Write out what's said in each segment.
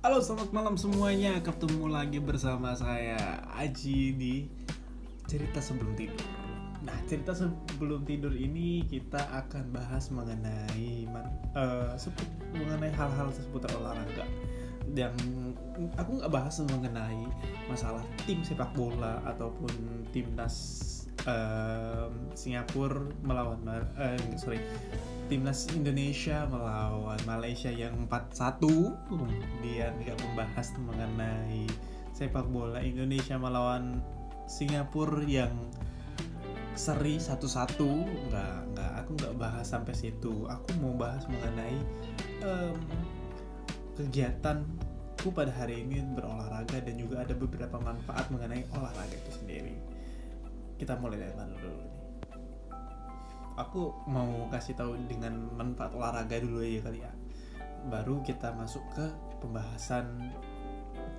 Halo, selamat malam semuanya. Ketemu lagi bersama saya Aji di cerita sebelum tidur. Nah, cerita sebelum tidur ini kita akan bahas mengenai hal-hal seputar olahraga. Yang aku nggak bahas mengenai masalah tim sepak bola ataupun timnas Singapura melawan timnas Indonesia melawan Malaysia yang 4-1. Kemudian nggak membahas mengenai sepak bola Indonesia melawan Singapura yang seri 1-1. Aku nggak bahas sampai situ. Aku mau bahas mengenai kegiatanku pada hari ini berolahraga dan juga ada beberapa manfaat mengenai olahraga itu sendiri. Kita mulai dari mana dulu nih? Aku mau kasih tahu dengan manfaat olahraga dulu aja kali ya. Baru kita masuk ke pembahasan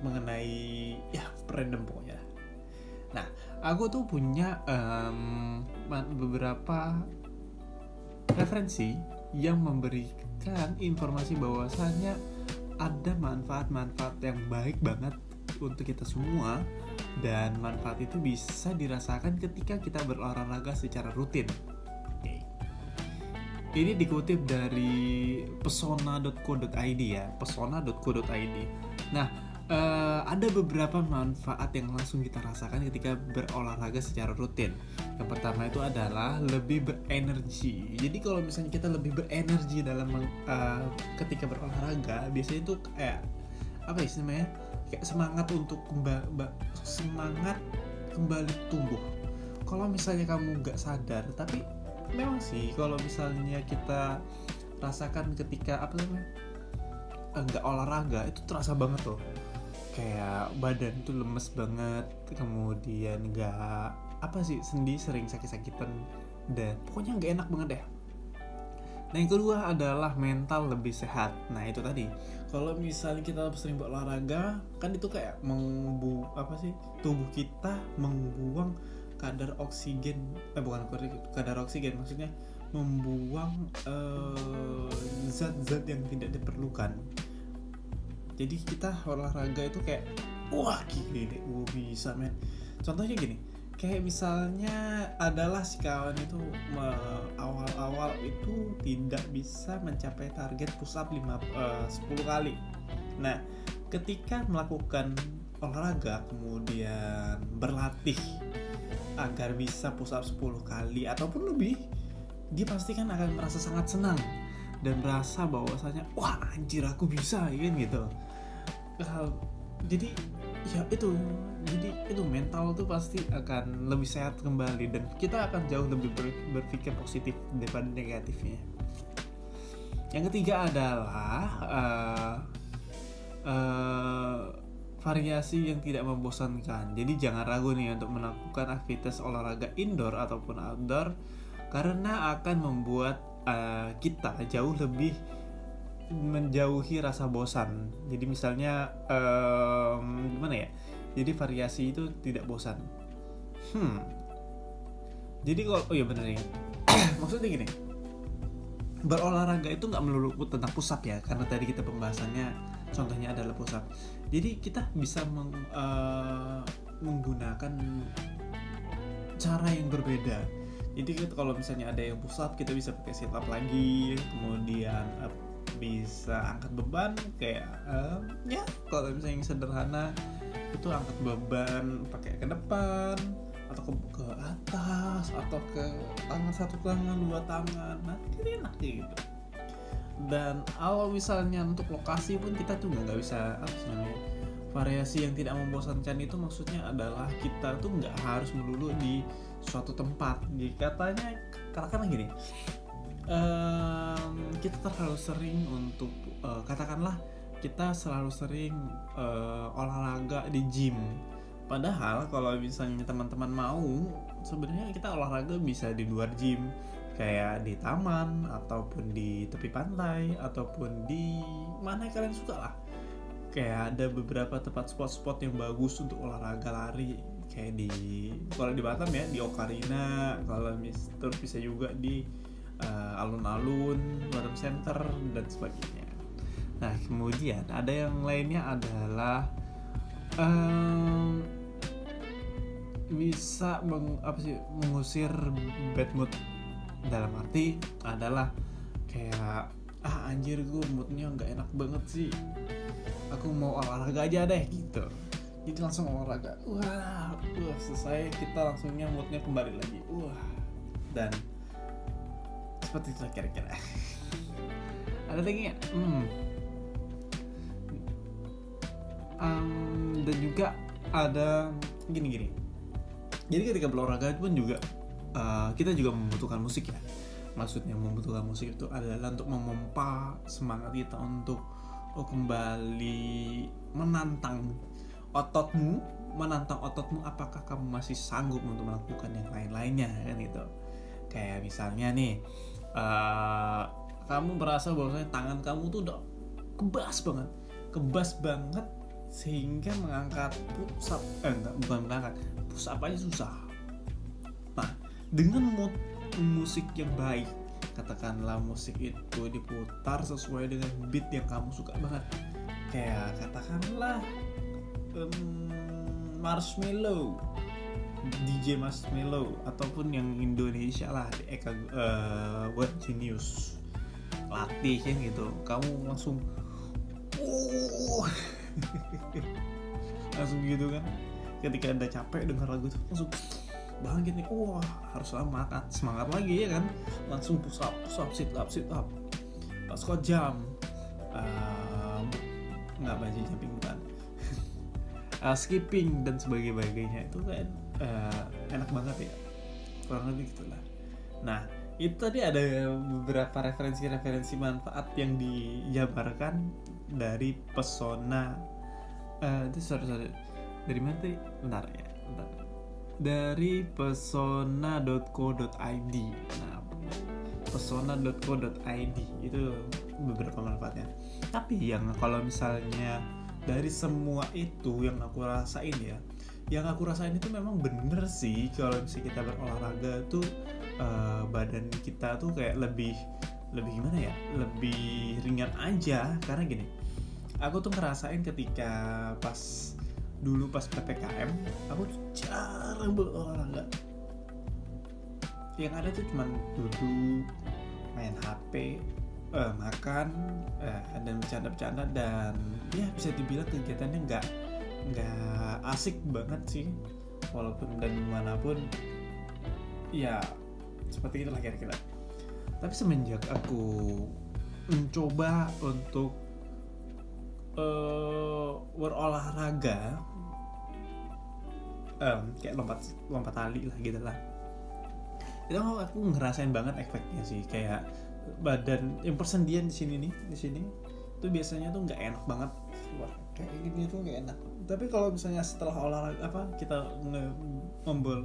mengenai random pokoknya. Nah, aku tuh punya beberapa referensi yang memberikan informasi bahwasannya ada manfaat-manfaat yang baik banget untuk kita semua, dan manfaat itu bisa dirasakan ketika kita berolahraga secara rutin. Ini dikutip dari pesona.co.id ya, pesona.co.id. Nah, ada beberapa manfaat yang langsung kita rasakan ketika berolahraga secara rutin. Yang pertama itu adalah lebih berenergi. Jadi kalau misalnya kita lebih berenergi dalam ketika berolahraga, biasanya itu kayak apa istilahnya? Kayak semangat untuk semangat kembali tumbuh. Kalau misalnya kamu nggak sadar, tapi memang sih kalau misalnya kita rasakan ketika nggak olahraga itu terasa banget loh, kayak badan tuh lemes banget, kemudian nggak sendi sering sakit-sakitan, dan pokoknya nggak enak banget deh. Nah, yang kedua adalah mental lebih sehat. Nah, itu tadi. Kalau misalnya kita sering berolahraga, kan itu kayak tubuh kita membuang kadar oksigen, maksudnya membuang zat-zat yang tidak diperlukan. Jadi kita olahraga itu kayak wah gini deh, gue bisa men. Contohnya gini, kayak misalnya adalah si kawan itu awal-awal itu tidak bisa mencapai target push up 10 kali. Nah, ketika melakukan olahraga kemudian berlatih agar bisa push up 10 kali ataupun lebih, dia pasti kan akan merasa sangat senang dan merasa bahwasanya wah anjir aku bisa kan gitu. Jadi itu mental tuh pasti akan lebih sehat kembali dan kita akan jauh lebih berpikir positif daripada negatifnya. Yang ketiga adalah variasi yang tidak membosankan. Jadi jangan ragu nih untuk melakukan aktivitas olahraga indoor ataupun outdoor, karena akan membuat kita jauh lebih menjauhi rasa bosan. Jadi misalnya gimana ya? Jadi variasi itu tidak bosan. Jadi kalau bener ya. Maksudnya gini, berolahraga itu nggak melulu tentang push up ya, karena tadi kita pembahasannya contohnya adalah push up. Jadi kita bisa menggunakan cara yang berbeda. Jadi kalau misalnya ada yang push up, kita bisa pakai sit up lagi, kemudian bisa angkat beban kayak kalau misalnya yang sederhana itu angkat beban pakai ke depan atau ke atas atau ke satu tangan, dua tangan, nah itu enak gitu. Dan kalau misalnya untuk lokasi pun kita tuh nggak bisa variasi yang tidak membosankan. Itu maksudnya adalah kita tuh nggak harus melulu di suatu tempat. Jadi katakanlah gini, kita terlalu sering untuk katakanlah kita selalu sering olahraga di gym. Padahal kalau misalnya teman-teman mau, sebenarnya kita olahraga bisa di luar gym, kayak di taman ataupun di tepi pantai ataupun di mana kalian suka lah. Kayak ada beberapa tempat spot-spot yang bagus untuk olahraga lari, kayak kalau di Batam ya di Ocarina, kalau terus bisa juga di alun-alun, Batam Center dan sebagainya. Nah kemudian ada yang lainnya adalah em, bisa mengusir bad mood, dalam arti adalah kayak anjir gue moodnya nggak enak banget sih, aku mau olahraga aja deh gitu, jadi langsung olahraga, selesai kita langsungnya moodnya kembali lagi, dan seperti itu kira-kira. Ada lagi nggak? Dan juga ada gini. Jadi ketika berolahraga pun juga kita juga membutuhkan musik ya. Maksudnya membutuhkan musik itu adalah untuk memompa semangat kita untuk kembali menantang ototmu, apakah kamu masih sanggup untuk melakukan yang lain-lainnya kan gitu. Kayak misalnya nih kamu merasa bahwasanya tangan kamu tuh udah kebas banget sehingga mengangkat push up, bukan mengangkat, push up aja susah. Nah, dengan musik yang baik, katakanlah musik itu diputar sesuai dengan beat yang kamu suka banget, kayak katakanlah Marshmello, DJ Marshmello, ataupun yang Indonesia lah, Eka Buat Genius, latih kan gitu, kamu langsung langsung gitu kan, ketika anda capek dengar lagu itu langsung bangkit nih, harus semangat lagi ya kan, langsung push up, sit up, squat jump, nggak bungee jumping bukan, skipping dan sebagainya, itu kan enak banget ya, kurang lebih gitulah. Nah itu tadi ada beberapa referensi manfaat yang dijabarkan dari Pesona. Dari mana tadi? Bentar. Dari pesona.co.id. Nah, pesona.co.id itu beberapa manfaatnya. Tapi yang kalau misalnya dari semua itu yang aku rasain itu memang bener sih, kalau misalnya kita berolahraga tuh badan kita tuh kayak lebih gimana ya, lebih ringan aja. Karena gini, aku tuh ngerasain ketika pas PPKM, aku tuh jarang berolahraga. Yang ada tuh cuma duduk, main HP, makan, dan bercanda, dan ya bisa dibilang kegiatannya nggak asik banget sih, walaupun dan dimanapun ya seperti itulah kira-kira. Tapi semenjak aku mencoba untuk berolahraga, kayak lompat tali lah gitu lah, itu aku ngerasain banget efeknya sih. Kayak badan yang persendian di sini itu biasanya tuh nggak enak banget, kayak gini tuh nggak enak. Tapi kalau misalnya setelah olahraga kita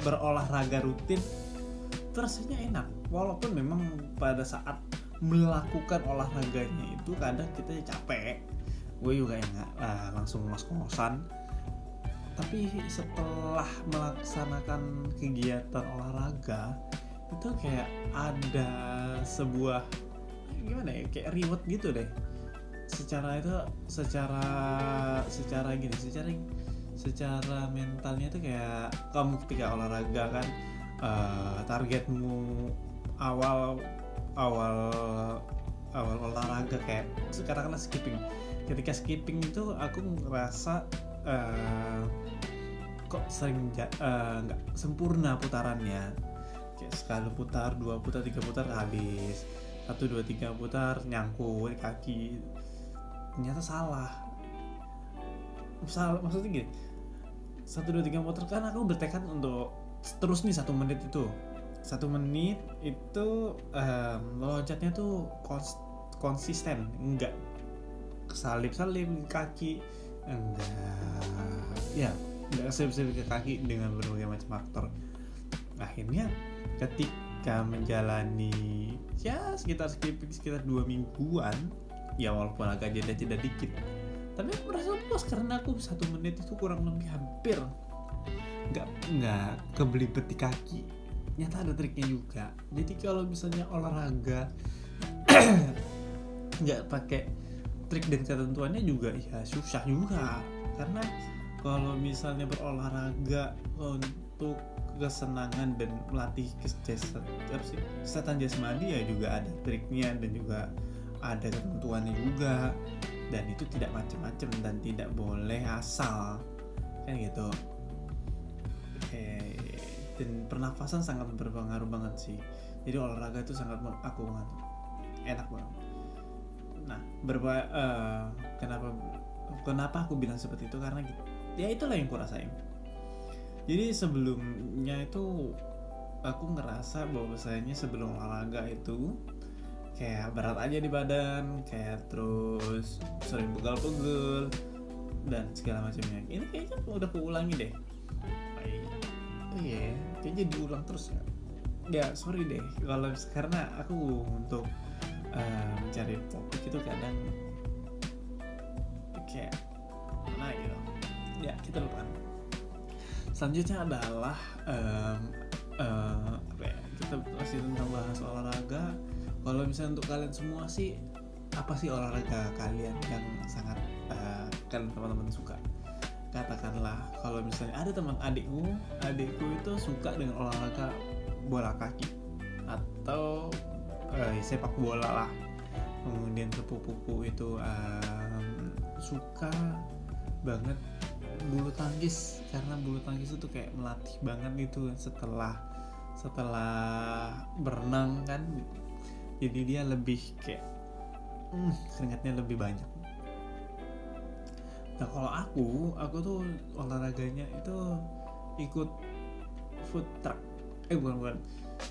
berolahraga rutin, itu rasanya enak. Walaupun memang pada saat melakukan olahraganya itu kadang kita capek, gue juga nggak langsung ngos-ngosan. Tapi setelah melaksanakan kegiatan olahraga itu kayak ada sebuah gimana ya, kayak reward gitu deh. Secara mentalnya tuh kayak kamu ketika olahraga kan, targetmu awal olahraga kayak sekarang kan skipping. Ketika skipping itu aku ngerasa kok sering nggak sempurna putarannya, kayak sekali putar, 2 putar, 3 putar habis, 1, 2, 3 putar nyangkut kaki, ternyata salah. Maksudnya gini, 1, 2, 3 putar kan aku bertekad untuk terus nih 1 menit itu loncatnya tuh konsisten, enggak kesalip-salip kaki, enggak kesalip ke kaki dengan berbagai macam faktor. Akhirnya ketika menjalani sekitar 2 mingguan, ya walaupun agak jeda dikit, tapi aku merasa puas karena aku 1 menit itu kurang lebih hampir nggak kebelibet di kaki. Nyata ada triknya juga. Jadi kalau misalnya olahraga nggak pakai trik dan ketentuannya juga ya susah juga, karena kalau misalnya berolahraga untuk kesenangan dan melatih kesehatan jasmani ya juga ada triknya dan juga ada ketentuannya juga, dan itu tidak macam-macam dan tidak boleh asal kan gitu. Dan pernafasan sangat berpengaruh banget sih, jadi olahraga itu sangat aku banget enak banget. Nah kenapa aku bilang seperti itu, karena ya itulah yang aku rasain. Jadi sebelumnya itu aku ngerasa bahwasanya sebelum olahraga itu kayak berat aja di badan, kayak terus sering pegal-pegal dan segala macamnya. Ini kayaknya udah keulangi deh. Iya, kayaknya diulang terus ya. Ya sorry deh kalau karena aku untuk mencari topik itu kadang kayak mana gitu. Ya kita lupakan. Selanjutnya adalah kita masih tentang bahas olahraga. Kalau misalnya untuk kalian semua sih, apa sih olahraga kalian yang sangat kalian teman-teman suka? Katakanlah kalau misalnya ada teman adikku itu suka dengan olahraga bola kaki atau sepak bola lah. Kemudian sepupuku itu suka banget bulu tangkis, karena bulu tangkis itu kayak melatih banget gitu setelah berenang kan, jadi dia lebih kayak keringatnya lebih banyak. Nah kalau aku tuh olahraganya itu ikut bukan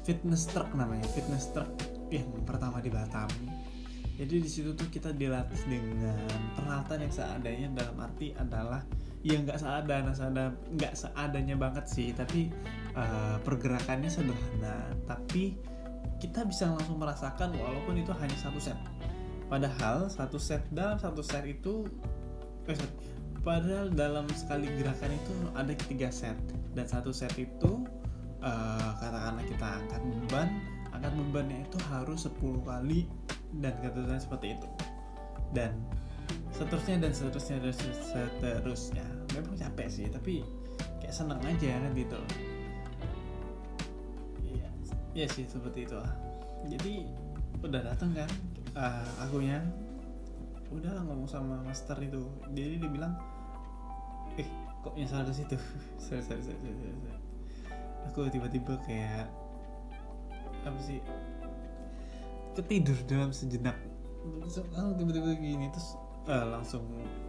fitness truck namanya, fitness truck yang pertama di Batam. Jadi di situ tuh kita dilatih dengan peralatan yang seadanya, dalam arti adalah ya nggak seadanya banget sih, tapi pergerakannya sederhana, tapi kita bisa langsung merasakan walaupun itu hanya satu set. Padahal dalam satu set itu padahal dalam sekali gerakan itu ada 3 set, dan satu set itu katakanlah kita angkat bebannya itu harus 10 kali dan katakanlah seperti itu, dan seterusnya. Memang capek sih, tapi kayak seneng aja kan gitu. Iya sih seperti itu lah. Jadi udah datang kan akunya, udah ngomong sama master itu, jadi dia bilang kok nyasar ke situ. sorry. Aku tiba-tiba kayak apa sih, ketidur dalam sejenak, tiba-tiba gini, terus langsung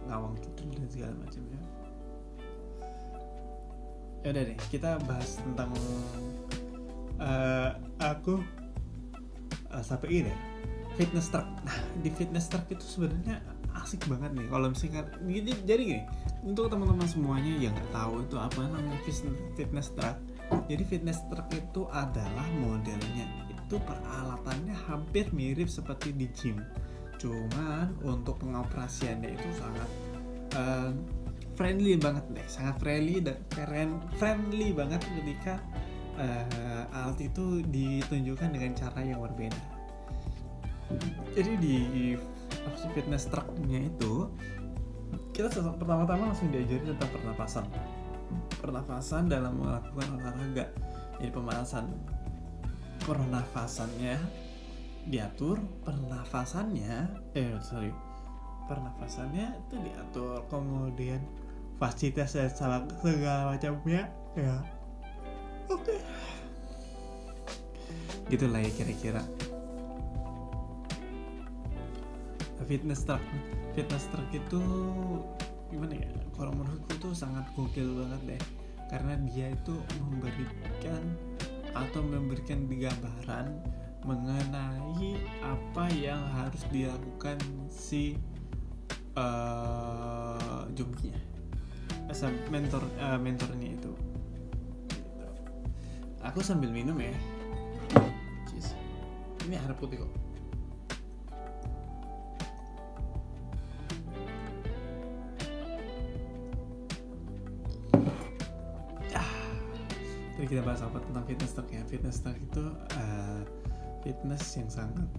ngawang gitu dan segala macamnya. Ya udah deh, kita bahas tentang aku sampai ini fitness truck. Nah di fitness truck itu sebenarnya asik banget nih kalau misalkan jadi gini, untuk teman-teman semuanya yang nggak tahu itu apa namanya fitness truck. Jadi fitness truck itu adalah modelnya itu peralatannya hampir mirip seperti di gym, cuman untuk pengoperasiannya itu sangat friendly banget deh, sangat friendly banget ketika alat itu ditunjukkan dengan cara yang berbeda. Jadi di fitness trucknya itu kita pertama-tama langsung diajarin tentang pernafasan dalam melakukan olahraga. Jadi pernafasannya diatur, pernafasannya itu diatur, kemudian fasilitas dan segala macamnya ya oke. Gitulah ya kira-kira. Fitness truck itu gimana ya, kalau menurutku tuh sangat gokil banget deh, karena dia itu memberikan gambaran mengenai apa yang harus dilakukan si jokinya, mentornya itu. Aku sambil minum ya. Cheers. Ini air putih kok. Jadi kita bahas apa tentang fitness truck ya. Fitness truck itu fitness yang sangat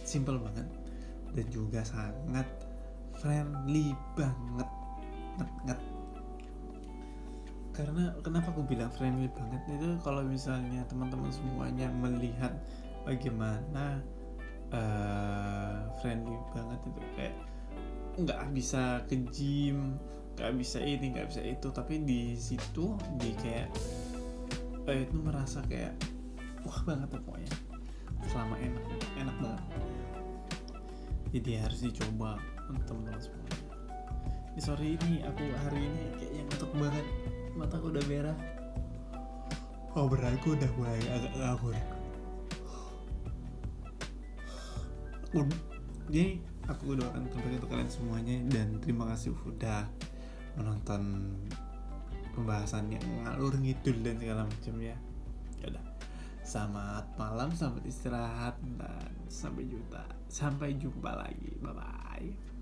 simple banget. dan juga sangat friendly banget. Karena kenapa aku bilang friendly banget itu, kalau misalnya teman-teman semuanya melihat bagaimana friendly banget itu, kayak nggak bisa ke gym, nggak bisa ini, nggak bisa itu, tapi di situ di kayak itu merasa kayak wah banget pokoknya, selama enak banget. Jadi harus dicoba untuk teman-teman semuanya. Sorry ini aku hari ini kayaknya ngantuk banget, mataku udah merah, obrolanku udah mulai agak ngawur. Jadi aku doakan terbaik untuk kalian semuanya, dan terima kasih udah menonton pembahasan yang ngalur ngidul dan segala macam ya. Yaudah, selamat malam, selamat istirahat, dan sampai jumpa lagi, bye bye.